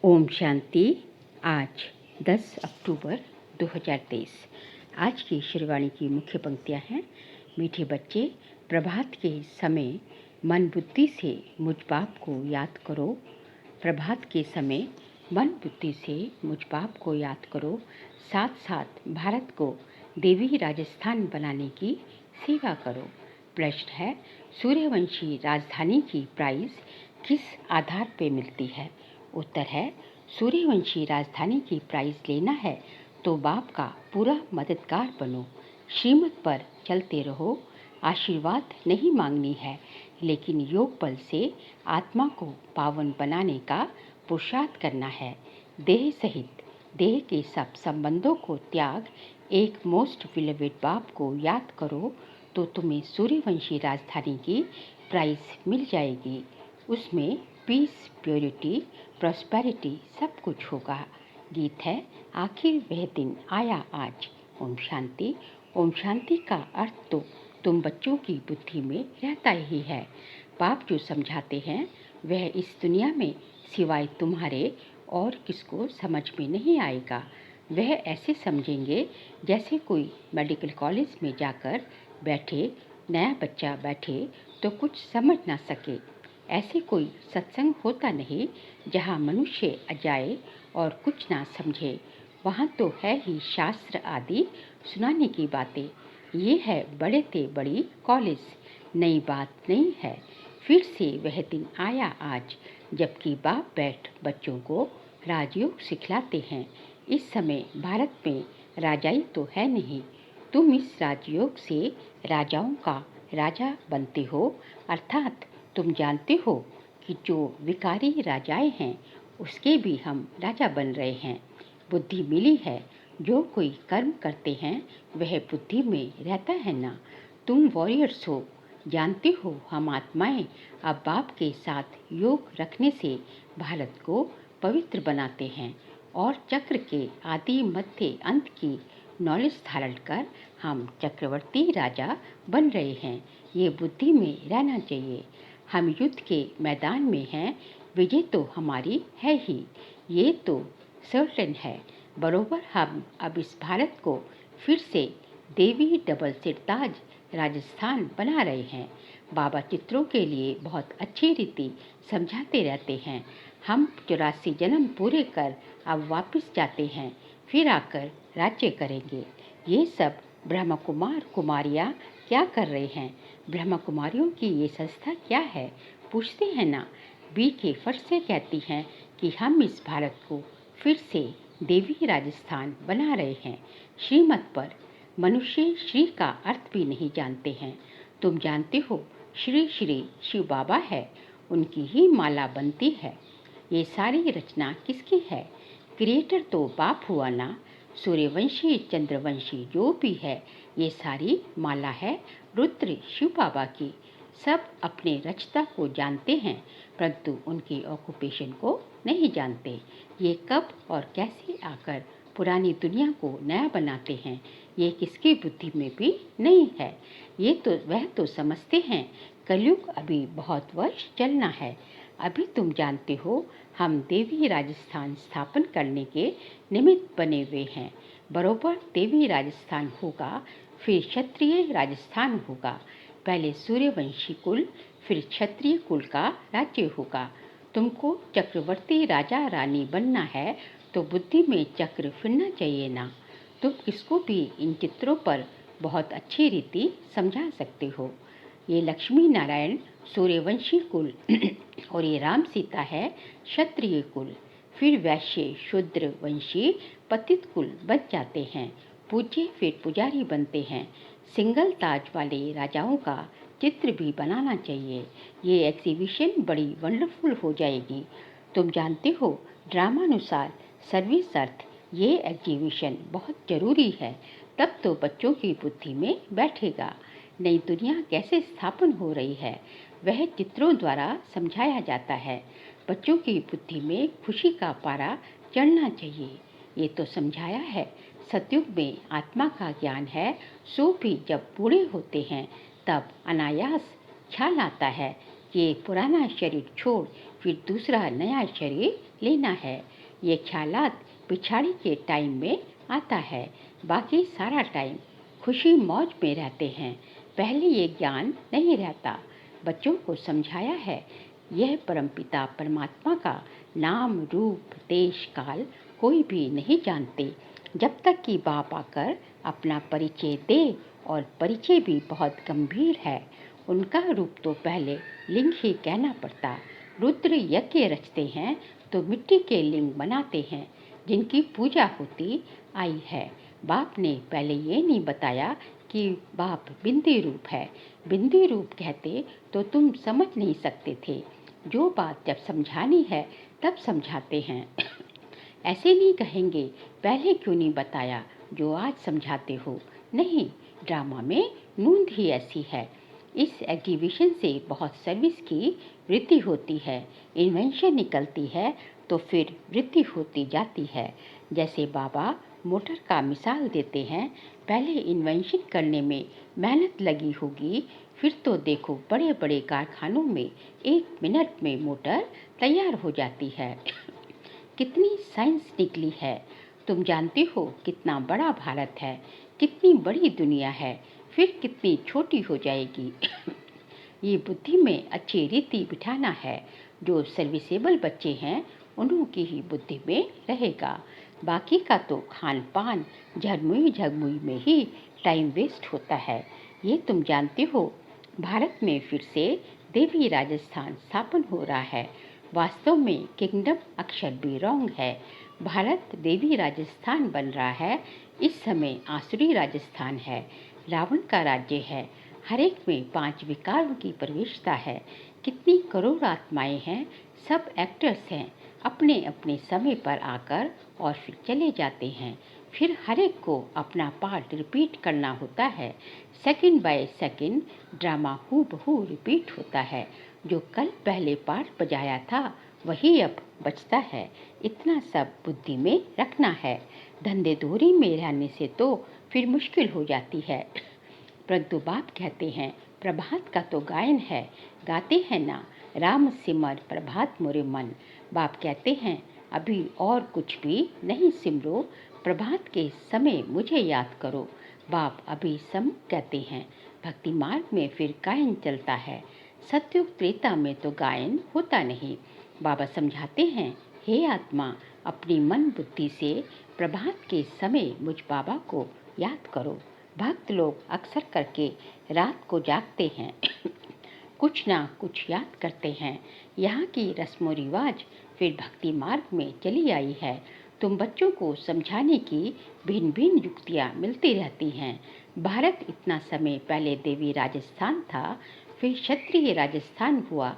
ओम शांति। आज 10 अक्टूबर 2023। आज की श्रीवाणी की मुख्य पंक्तियां हैं। मीठे बच्चे, प्रभात के समय मन बुद्धि से मुझ बाप को याद करो। प्रभात के समय मन बुद्धि से मुझ बाप को याद करो। साथ साथ भारत को देवी राजस्थान बनाने की सेवा करो। प्रश्न है, सूर्यवंशी राजधानी की प्राइज किस आधार पर मिलती है? उत्तर है, सूर्यवंशी राजधानी की प्राइज लेना है तो बाप का पूरा मददगार बनो। श्रीमत पर चलते रहो। आशीर्वाद नहीं मांगनी है, लेकिन योग बल से आत्मा को पावन बनाने का पुरुषार्थ करना है। देह सहित देह के सब संबंधों को त्याग एक मोस्ट बिलवेड बाप को याद करो तो तुम्हें सूर्यवंशी राजधानी की प्राइज मिल जाएगी। उसमें पीस, प्योरिटी, प्रॉस्पेरिटी सब कुछ होगा। गीत है, आखिर वह दिन आया आज। ओम शांति। ओम शांति का अर्थ तो तुम बच्चों की बुद्धि में रहता ही है। बाप जो समझाते हैं वह इस दुनिया में सिवाय तुम्हारे और किसको समझ में नहीं आएगा। वह ऐसे समझेंगे जैसे कोई मेडिकल कॉलेज में जाकर बैठे नया बच्चा बैठे तो कुछ समझ ना सके। ऐसे कोई सत्संग होता नहीं जहाँ मनुष्य जाए और कुछ ना समझे। वहाँ तो है ही शास्त्र आदि सुनाने की बातें। ये है बड़े ते बड़ी कॉलेज, नई बात नहीं है। फिर से वह दिन आया आज जबकि बाप बैठ बच्चों को राजयोग सिखलाते हैं। इस समय भारत में राजाई तो है नहीं। तुम इस राजयोग से राजाओं का राजा बनते हो, अर्थात तुम जानते हो कि जो विकारी राजाएं हैं उसके भी हम राजा बन रहे हैं। बुद्धि मिली है, जो कोई कर्म करते हैं वह बुद्धि में रहता है ना। तुम वॉरियर्स हो, जानते हो हम आत्माएं अब बाप के साथ योग रखने से भारत को पवित्र बनाते हैं और चक्र के आदि मध्य अंत की नॉलेज धारण कर हम चक्रवर्ती राजा बन रहे हैं। ये बुद्धि में रहना चाहिए। हम युद्ध के मैदान में हैं, विजय तो हमारी है ही, ये तो सर्टेन है। बरोबर हम अब इस भारत को फिर से देवी डबल सिरताज राजस्थान बना रहे हैं। बाबा चित्रों के लिए बहुत अच्छी रीति समझाते रहते हैं। हम 84 जन्म पूरे कर अब वापस जाते हैं, फिर आकर राज्य करेंगे। ये सब ब्रह्म कुमार कुमारियाँ क्या कर रहे हैं? ब्रह्म कुमारियों की ये संस्था क्या है? पूछते हैं ना। बी के फट से कहती हैं कि हम इस भारत को फिर से देवी राजस्थान बना रहे हैं। श्रीमत पर मनुष्य श्री का अर्थ भी नहीं जानते हैं। तुम जानते हो श्री श्री शिव बाबा है, उनकी ही माला बनती है। ये सारी रचना किसकी है? क्रिएटर तो बाप हुआ ना। सूर्यवंशी चंद्रवंशी जो भी है ये सारी माला है रुद्र शिव बाबा की। सब अपने रचता को जानते हैं परंतु उनकी ऑक्यूपेशन को नहीं जानते। ये कब और कैसे आकर पुरानी दुनिया को नया बनाते हैं ये किसकी बुद्धि में भी नहीं है। ये तो वह तो समझते हैं कलयुग अभी बहुत वर्ष चलना है। अभी तुम जानते हो हम देवी राजस्थान स्थापन करने के निमित्त बने हुए हैं। बरोबर देवी राजस्थान होगा, फिर क्षत्रिय राजस्थान होगा। पहले सूर्यवंशी कुल, फिर क्षत्रिय कुल का राज्य होगा। तुमको चक्रवर्ती राजा रानी बनना है तो बुद्धि में चक्र फिरना चाहिए ना। तुम किसको भी इन चित्रों पर बहुत अच्छी रीति समझा सकते हो। ये लक्ष्मी नारायण सूर्यवंशी कुल और ये राम सीता है क्षत्रिय कुल। फिर वैश्य शूद्र वंशी पतित कुल बन जाते हैं। पूज्य फिर पुजारी बनते हैं। सिंगल ताज वाले राजाओं का चित्र भी बनाना चाहिए। ये एग्जीबिशन बड़ी वंडरफुल हो जाएगी। तुम जानते हो ड्रामानुसार सर्विस अर्थ ये एग्जीबिशन बहुत ज़रूरी है, तब तो बच्चों की बुद्धि में बैठेगा। नई दुनिया कैसे स्थापन हो रही है वह चित्रों द्वारा समझाया जाता है। बच्चों की बुद्धि में खुशी का पारा चढ़ना चाहिए। ये तो समझाया है सतयुग में आत्मा का ज्ञान है, सो भी जब बूढ़े होते हैं तब अनायास ख्याल आता है कि पुराना शरीर छोड़ फिर दूसरा नया शरीर लेना है। ये ख्यालात पिछाड़ी के टाइम में आता है, बाकी सारा टाइम खुशी मौज में रहते हैं। पहले ये ज्ञान नहीं रहता। बच्चों को समझाया है, यह परमपिता परमात्मा का नाम रूप देश काल कोई भी नहीं जानते जब तक कि बाप आकर अपना परिचय दे, और परिचय भी बहुत गंभीर है। उनका रूप तो पहले लिंग ही कहना पड़ता। रुद्र यज्ञ रचते हैं तो मिट्टी के लिंग बनाते हैं जिनकी पूजा होती आई है। बाप ने पहले ये नहीं बताया कि बाप बिंदी रूप है। बिंदी रूप कहते तो तुम समझ नहीं सकते थे। जो बात जब समझानी है तब समझाते हैं। ऐसे नहीं कहेंगे पहले क्यों नहीं बताया जो आज समझाते हो। नहीं, ड्रामा में नूंद ही ऐसी है। इस एग्जीबिशन से बहुत सर्विस की वृद्धि होती है। इन्वेंशन निकलती है तो फिर वृद्धि होती जाती है। जैसे बाबा मोटर का मिसाल देते हैं, पहले इन्वेंशन करने में मेहनत लगी होगी, फिर तो देखो बड़े बड़े कारखानों में 1 मिनट में मोटर तैयार हो जाती है। कितनी साइंस निकली है। तुम जानते हो कितना बड़ा भारत है, कितनी बड़ी दुनिया है, फिर कितनी छोटी हो जाएगी। ये बुद्धि में अच्छी रीति बिठाना है। जो सर्विसेबल बच्चे हैं उन्हों की ही बुद्धि में रहेगा। बाकी का तो खान पान झगमुई झगमुई में ही टाइम वेस्ट होता है। ये तुम जानते हो। भारत में फिर से देवी राजस्थान स्थापन हो रहा है। वास्तव में किंगडम अक्षर भी रॉन्ग है। भारत देवी राजस्थान बन रहा है। इस समय आसुरी राजस्थान है। रावण का राज्य है। हर एक में 5 विकारों की प्रवेशता है। कितनी करोड़ आत्माएं हैं, सब एक्टर्स हैं। अपने अपने समय पर आकर और फिर चले जाते हैं। फिर हर एक को अपना पार्ट रिपीट करना होता है। सेकंड बाय सेकंड ड्रामा हूबहू रिपीट होता है। जो कल पहले पार्ट बजाया था वही अब बचता है। इतना सब बुद्धि में रखना है। धंधे दोहरी में रहने से तो फिर मुश्किल हो जाती है। परंतु बाप कहते हैं प्रभात का तो गायन है, गाते हैं ना, राम सिमर प्रभात मोरे मन। बाप कहते हैं अभी और कुछ भी नहीं सिमरो, प्रभात के समय मुझे याद करो। बाप अभी सम कहते हैं। भक्ति मार्ग में फिर गायन चलता है। सत्युग त्रेता में तो गायन होता नहीं। बाबा समझाते हैं, हे आत्मा, अपनी मन बुद्धि से प्रभात के समय मुझ बाबा को याद करो। भक्त लोग अक्सर करके रात को जागते हैं, कुछ ना कुछ याद करते हैं। यहाँ की रस्मों रिवाज फिर भक्ति मार्ग में चली आई है। तुम बच्चों को समझाने की भिन्न भिन्न युक्तियाँ मिलती रहती हैं। भारत इतना समय पहले देवी राजस्थान था, फिर क्षत्रिय राजस्थान हुआ,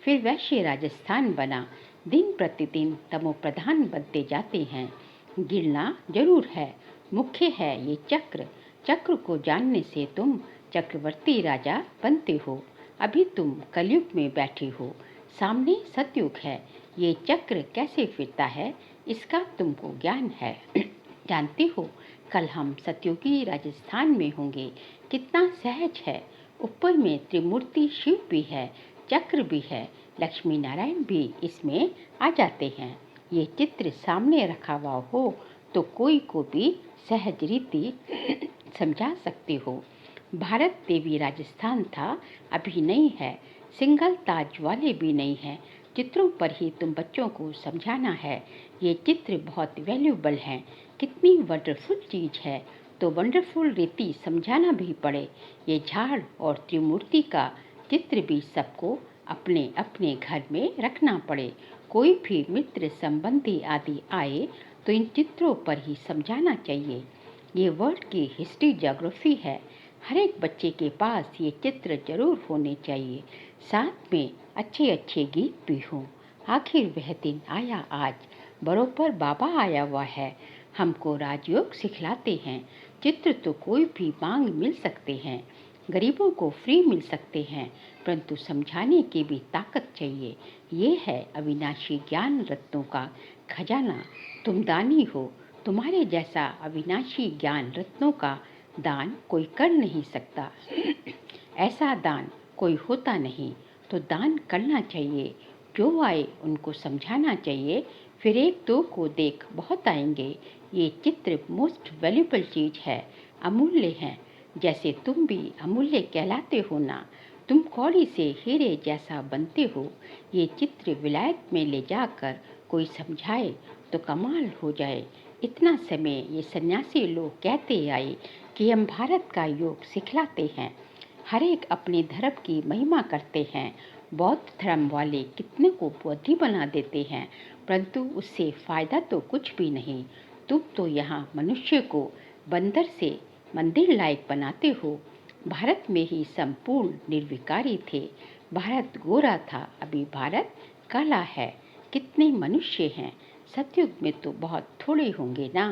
फिर वैश्य राजस्थान बना। दिन प्रतिदिन तमोप्रधान बनते जाते हैं। गिरना जरूर है, मुख्य है ये चक्र। चक्र को जानने से तुम चक्रवर्ती राजा बनते हो। अभी तुम कलयुग में बैठे हो, सामने सतयुग है। ये चक्र कैसे फिरता है इसका तुमको ज्ञान है। जानते हो कल हम सतयुगी राजस्थान में होंगे। कितना सहज है। ऊपर में त्रिमूर्ति शिव भी है, चक्र भी है, लक्ष्मी नारायण भी इसमें आ जाते हैं। ये चित्र सामने रखा हुआ हो तो कोई को भी सहज रीति समझा सकते हो। भारत देवी राजस्थान था, अभी नहीं है। सिंगल ताज वाले भी नहीं हैं। चित्रों पर ही तुम बच्चों को समझाना है। ये चित्र बहुत वैल्यूबल हैं। कितनी वंडरफुल चीज़ है तो वंडरफुल रीति समझाना भी पड़े। ये झाड़ और त्रिमूर्ति का चित्र भी सबको अपने अपने घर में रखना पड़े। कोई भी मित्र संबंधी आदि आए तो इन चित्रों पर ही समझाना चाहिए। ये वर्ल्ड की हिस्ट्री ज्योग्राफी है। हर एक बच्चे के पास ये चित्र जरूर होने चाहिए। साथ में अच्छे अच्छे गीत भी हों। आखिर वह दिन आया आज, बरोबर बाबा आया हुआ है, हमको राजयोग सिखलाते हैं। चित्र तो कोई भी मांग मिल सकते हैं, गरीबों को फ्री मिल सकते हैं, परंतु समझाने की भी ताकत चाहिए। ये है अविनाशी ज्ञान रत्नों का खजाना। तुम दानी हो। तुम्हारे जैसा अविनाशी ज्ञान रत्नों का दान कोई कर नहीं सकता। ऐसा दान कोई होता नहीं, तो दान करना चाहिए। जो आए उनको समझाना चाहिए, फिर एक दो को देख बहुत आएंगे। ये चित्र मोस्ट वैल्यूबल चीज़ है, अमूल्य है। जैसे तुम भी अमूल्य कहलाते हो ना, तुम कौड़ी से हीरे जैसा बनते हो। ये चित्र विलायत में ले जाकर कोई समझाए तो कमाल हो जाए। इतना समय ये सन्यासी लोग कहते आए कि हम भारत का योग सिखलाते हैं। हर एक अपने धर्म की महिमा करते हैं। बौद्ध धर्म वाले कितने को बौद्धि बना देते हैं, परंतु उससे फायदा तो कुछ भी नहीं। तुम तो यहाँ मनुष्य को बंदर से मंदिर लायक बनाते हो। भारत में ही संपूर्ण निर्विकारी थे। भारत गोरा था, अभी भारत काला है। कितने मनुष्य हैं, सतयुग में तो बहुत थोड़े होंगे ना।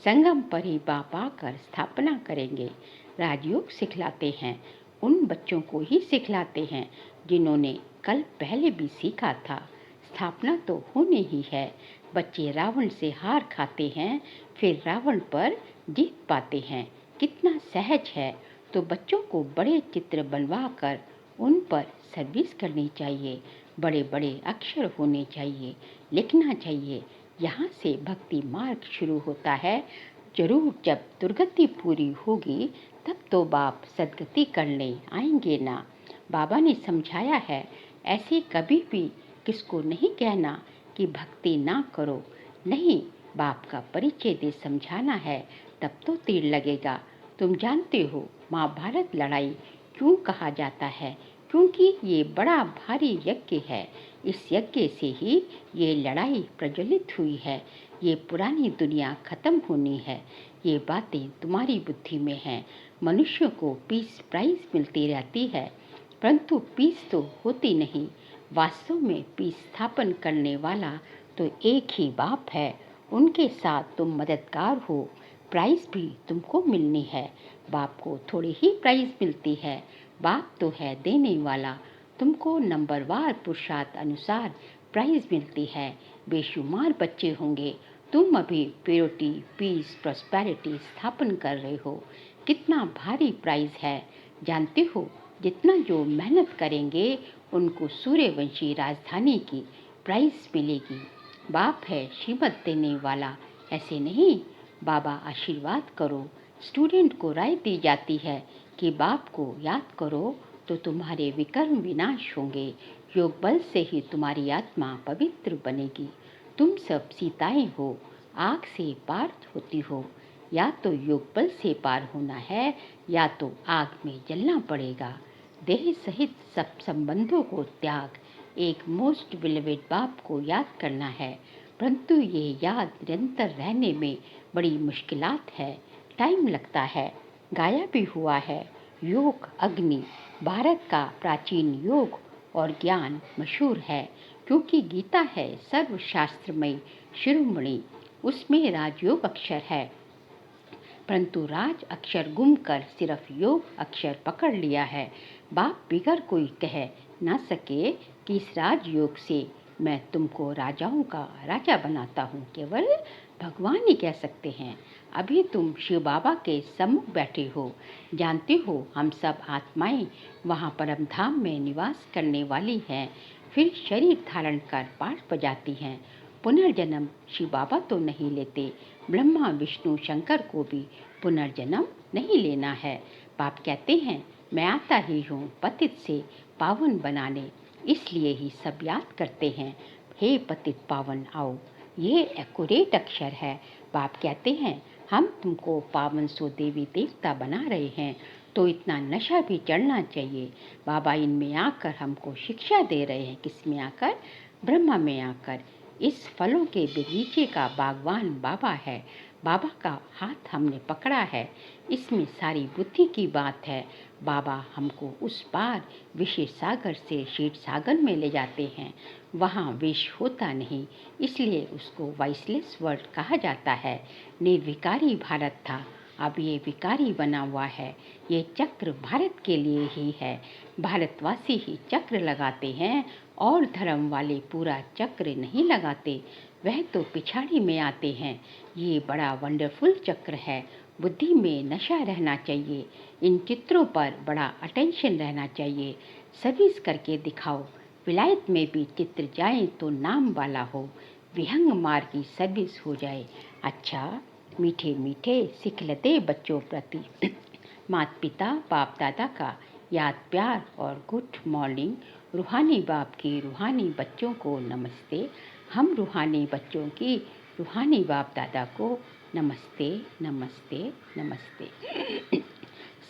संगम पर ही बाप आकर स्थापना करेंगे। राजयोग सिखलाते हैं, उन बच्चों को ही सिखलाते हैं जिन्होंने कल पहले भी सीखा था। स्थापना तो होनी ही है। बच्चे रावण से हार खाते हैं, फिर रावण पर जीत पाते हैं। कितना सहज है। तो बच्चों को बड़े चित्र बनवा कर उन पर सर्विस करनी चाहिए। बड़े बड़े अक्षर होने चाहिए, लिखना चाहिए। यहाँ से भक्ति मार्ग शुरू होता है। जरूर जब दुर्गति पूरी होगी तब तो बाप सदगति करने आएंगे ना। बाबा ने समझाया है, ऐसे कभी भी किसको नहीं कहना कि भक्ति ना करो। नहीं, बाप का परिचय दे समझाना है, तब तो तीर लगेगा। तुम जानते हो महाभारत लड़ाई क्यों कहा जाता है? क्योंकि ये बड़ा भारी यज्ञ है। इस यज्ञ से ही ये लड़ाई प्रज्वलित हुई है। ये पुरानी दुनिया खत्म होनी है। ये बातें तुम्हारी बुद्धि में हैं। मनुष्यों को पीस प्राइज मिलती रहती है, परंतु पीस तो होती नहीं। वास्तव में पीस स्थापन करने वाला तो एक ही बाप है। उनके साथ तुम मददगार हो। प्राइज भी तुमको मिलनी है। बाप को थोड़ी ही प्राइज मिलती है। बाप तो है देने वाला। तुमको नंबरवार पुरुषार्थ अनुसार प्राइज मिलती है। बेशुमार बच्चे होंगे। तुम अभी प्योरिटी, पीस, प्रॉस्पेरिटी स्थापन कर रहे हो। कितना भारी प्राइज है, जानते हो? जितना जो मेहनत करेंगे उनको सूर्यवंशी राजधानी की प्राइज मिलेगी। बाप है श्रीमत देने वाला, ऐसे नहीं। बाबा आशीर्वाद करो। स्टूडेंट को राय दी जाती है कि बाप को याद करो तो तुम्हारे विकर्म विनाश होंगे। योग बल से ही तुम्हारी आत्मा पवित्र बनेगी। तुम सब सीताएं हो, आग से पार होती हो। या तो योग बल से पार होना है या तो आग में जलना पड़ेगा। देह सहित सब संबंधों को त्याग, एक मोस्ट बिलवेड बाप को याद करना है। परंतु ये याद निरंतर रहने में बड़ी मुश्किलात है, टाइम लगता है। गाया भी हुआ है, योग अग्नि। भारत का प्राचीन योग और ज्ञान मशहूर है, क्योंकि गीता है सर्वशास्त्रमयी शिरोमणि। उसमें राजयोग अक्षर है, परंतु राज अक्षर गुम कर सिर्फ योग अक्षर पकड़ लिया है। बाप बिगर कोई कह ना सके कि इस राजयोग से मैं तुमको राजाओं का राजा बनाता हूँ, केवल भगवान ही कह सकते हैं। अभी तुम शिव बाबा के सम्मुख बैठे हो। जानते हो हम सब आत्माएं वहाँ परम धाम में निवास करने वाली हैं, फिर शरीर धारण कर पाठ बजाती हैं। पुनर्जन्म शिव बाबा तो नहीं लेते, ब्रह्मा विष्णु शंकर को भी पुनर्जन्म नहीं लेना है। बाप कहते हैं मैं आता ही हूँ पतित से पावन बनाने, इसलिए ही सब याद करते हैं, हे पतित पावन आओ। ये एक्यूरेट अक्षर है। बाप कहते हैं हम तुमको पावन सो देवी देवता बना रहे हैं, तो इतना नशा भी चढ़ना चाहिए। बाबा इनमें आकर हमको शिक्षा दे रहे हैं। किस में आकर? ब्रह्मा में आकर। इस फलों के बगीचे का बागवान बाबा है। बाबा का हाथ हमने पकड़ा है। इसमें सारी बुद्धि की बात है। बाबा हमको उस पार विशेष सागर से क्षीर सागर में ले जाते हैं। वहाँ विष होता नहीं, इसलिए उसको वाइसलेस वर्ल्ड कहा जाता है। निर्विकारी भारत था, अब ये विकारी बना हुआ है। ये चक्र भारत के लिए ही है। भारतवासी ही चक्र लगाते हैं और धर्म वाले पूरा चक्र नहीं लगाते, वह तो पिछाड़ी में आते हैं। ये बड़ा वंडरफुल चक्र है। बुद्धि में नशा रहना चाहिए। इन चित्रों पर बड़ा अटेंशन रहना चाहिए। सर्विस करके दिखाओ। विलायत में भी चित्र जाए तो नाम वाला हो, विहंग मार की सर्विस हो जाए। अच्छा मीठे मीठे सिखलते बच्चों प्रति माता पिता बाप दादा का याद प्यार और गुड मॉर्निंग। रूहानी बाप की रूहानी बच्चों को नमस्ते। हम रूहानी बच्चों की रूहानी बाप दादा को नमस्ते नमस्ते नमस्ते।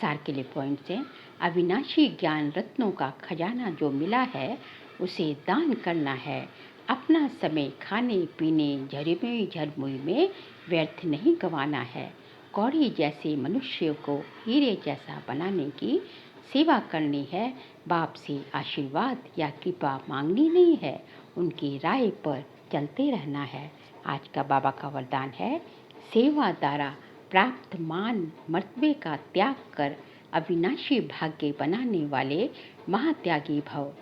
सार के लिए पॉइंट्स हैं। अविनाशी ज्ञान रत्नों का खजाना जो मिला है उसे दान करना है। अपना समय खाने पीने झरमुई झरमुई में व्यर्थ नहीं गंवाना है। कौड़ी जैसे मनुष्य को हीरे जैसा बनाने की सेवा करनी है। बाप से आशीर्वाद या कृपा मांगनी नहीं है, उनकी राय पर चलते रहना है। आज का बाबा का वरदान है, सेवा द्वारा प्राप्त मान मर्तबे का त्याग कर अविनाशी भाग्य बनाने वाले महात्यागी भव।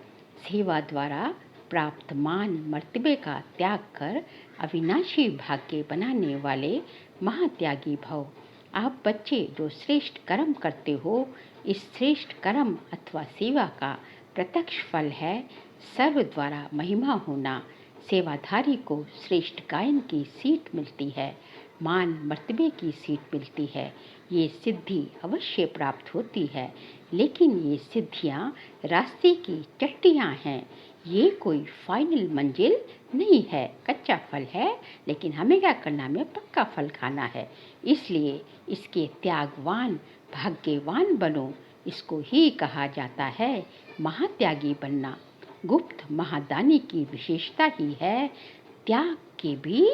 सेवा द्वारा प्राप्त मान मर्तबे का त्याग कर अविनाशी भाग्य बनाने वाले महात्यागी भव। आप बच्चे जो श्रेष्ठ कर्म करते हो, इस श्रेष्ठ कर्म अथवा सेवा का प्रत्यक्ष फल है सर्व द्वारा महिमा होना। सेवाधारी को श्रेष्ठ गायन की सीट मिलती है, मान मर्तबे की सीट मिलती है। ये सिद्धि अवश्य प्राप्त होती है, लेकिन ये सिद्धियाँ रास्ते की चट्टियाँ हैं। ये कोई फाइनल मंजिल नहीं है, कच्चा फल है, लेकिन हमें क्या करना, हमें पक्का फल खाना है। इसलिए इसके त्यागवान भाग्यवान बनो। इसको ही कहा जाता है महात्यागी बनना। गुप्त महादानी की विशेषता ही है त्याग के भी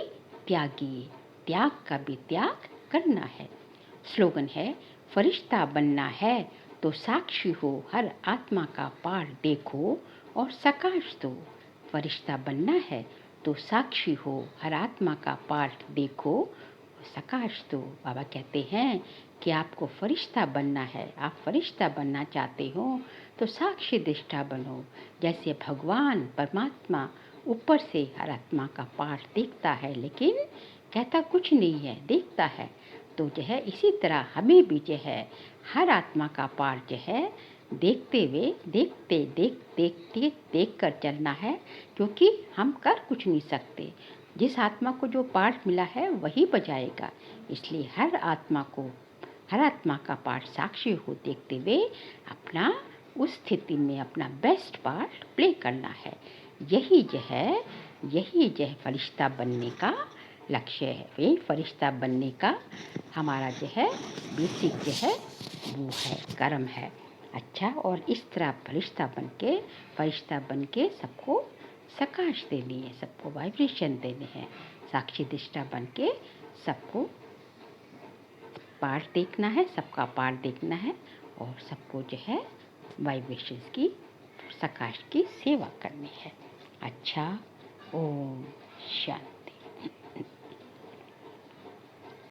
त्यागी, त्याग का भी त्याग करना है। स्लोगन है, फरिश्ता बनना है तो साक्षी हो, हर आत्मा का पाठ देखो और सकाश दो। फरिश्ता बनना है तो साक्षी हो, हर आत्मा का पाठ देखो और सकाश दो। बाबा कहते हैं कि आपको फरिश्ता बनना है, आप फरिश्ता बनना चाहते हो तो साक्षी दृष्टा बनो। जैसे भगवान परमात्मा ऊपर से हर आत्मा का पाठ देखता है, लेकिन कहता कुछ नहीं है, देखता है। तो जो है इसी तरह हमें भी जो है हर आत्मा का पाठ जो है देखते हुए देख कर चलना है, क्योंकि हम कर कुछ नहीं सकते। जिस आत्मा को जो पाठ मिला है वही बजाएगा। इसलिए हर आत्मा का पाठ साक्षी हो देखते हुए अपना उस स्थिति में अपना बेस्ट पार्ट प्ले करना है। यही जो है फरिश्ता बनने का लक्ष्य है। यही फरिश्ता बनने का हमारा जो है बेसिक जो है वो है कर्म है। अच्छा, और इस तरह फरिश्ता बन के सबको सकाश देनी है, सबको वाइब्रेशन देने हैं। साक्षी दृष्टा बन के सबको पाठ देखना है, सबका पाठ देखना है और सबको जो है वाइब्रेशंस की सकाश की सेवा करनी है। अच्छा, ओम शांति।